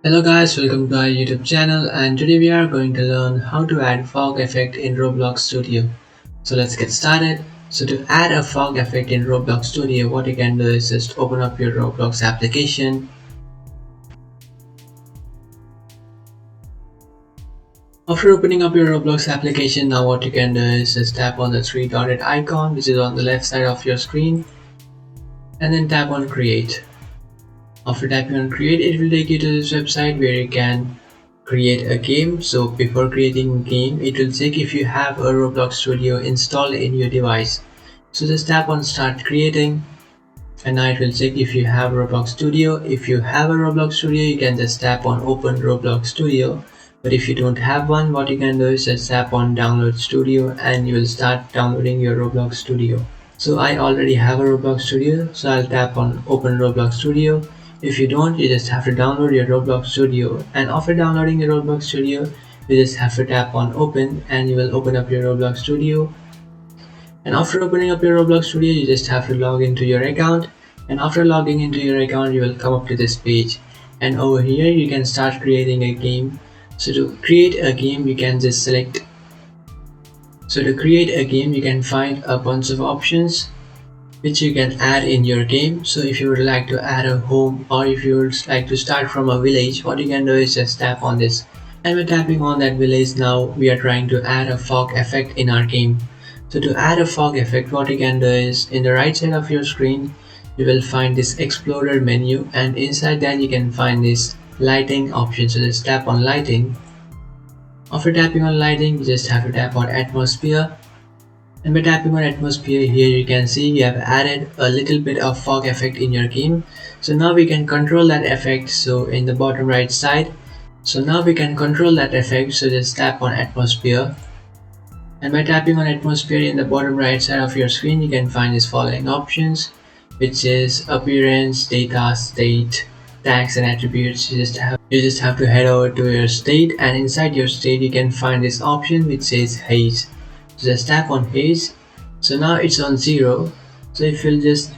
Hello guys, welcome to our YouTube channel, and today we are going to learn how to add fog effect in Roblox Studio. So let's get started. So to add a fog effect in Roblox Studio, what you can do is just open up your Roblox application. After opening up your Roblox application, now what you can do is just tap on the three dotted icon which is on the left side of your screen and then tap on create. After tapping on create, it will take you to this website where you can create a game. So before creating a game, it will check if you have a Roblox Studio installed in your device. So just tap on start creating and now it will check if you have Roblox Studio. If you have a Roblox Studio, you can just tap on open Roblox Studio. But if you don't have one, what you can do is just tap on download Studio and you will start downloading your Roblox Studio. So I already have a Roblox Studio, so I'll tap on open Roblox Studio. If you don't, you just have to download your Roblox Studio, and after downloading your Roblox Studio, you just have to tap on open and you will open up your Roblox Studio. And after opening up your Roblox Studio, you just have to log into your account, and after logging into your account, you will come up to this page, and over here you can start creating a game. So to create a game, you can just select. So to create a game, you can find a bunch of options which you can add in your game. So if you would like to add a home, or if you would like to start from a village, what you can do is just tap on this, and by tapping on that village, now we are trying to add a fog effect in our game. So to add a fog effect, what you can do is in the right side of your screen you will find this explorer menu, and inside that you can find this lighting option. So just tap on lighting. After tapping on lighting, you just have to tap on atmosphere, and by tapping on atmosphere, here you can see we have added a little bit of fog effect in your game. So now we can control that effect. So in the bottom right side, so now we can control that effect. So just tap on atmosphere, and by tapping on atmosphere in the bottom right side of your screen, you can find these following options, which is appearance, data, state, tags and attributes. You just have to head over to your state, and inside your state you can find this option which says haze. So just tap on haze. So now it's on 0. So if you'll just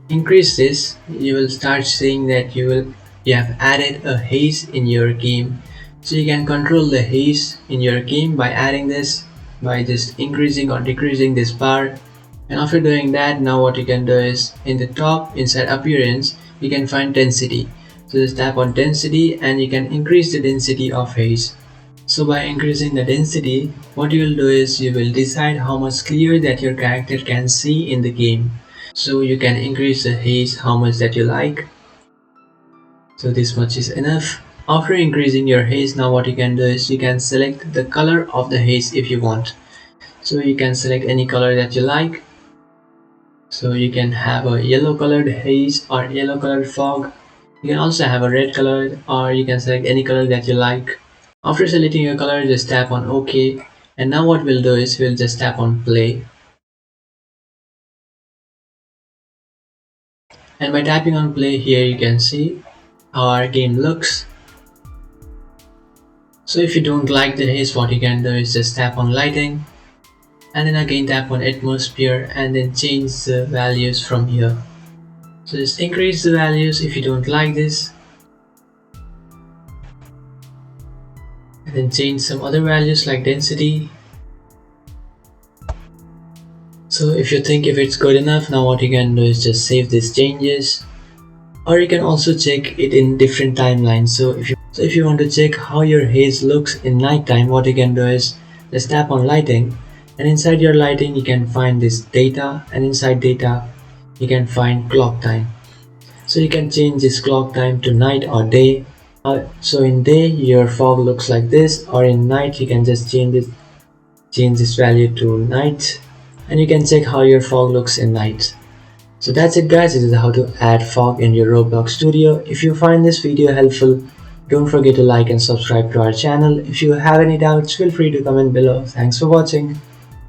increase this, you will start seeing that you have added a haze in your game. So you can control the haze in your game by adding this, by just increasing or decreasing this bar. And after doing that, now what you can do is in the top inside appearance you can find density. So just tap on density and you can increase the density of haze. So by increasing the density, what you will do is you will decide how much clear that your character can see in the game. So you can increase the haze how much that you like. So this much is enough. After increasing your haze, now what you can do is you can select the color of the haze if you want. So you can select any color that you like. So you can have a yellow colored haze or yellow colored fog. You can also have a red color, or you can select any color that you like. After selecting your color, just tap on OK, and now what we'll do is we'll just tap on play. And by tapping on play, here you can see how our game looks. So if you don't like the haze, what you can do is just tap on lighting, and then again tap on atmosphere, and then change the values from here. So just increase the values if you don't like this, and then change some other values like density. So if you think if it's good enough, now what you can do is just save these changes, or you can also check it in different timelines. So if you want to check how your haze looks in nighttime, what you can do is just tap on lighting, and inside your lighting you can find this data, and inside data you can find clock time. So you can change this clock time to night or day. So in day your fog looks like this, or in night you can just change this value to night, and you can check how your fog looks in night. So that's it guys, this is how to add fog in your Roblox Studio. If you find this video helpful, don't forget to like and subscribe to our channel. If you have any doubts, feel free to comment below. Thanks for watching.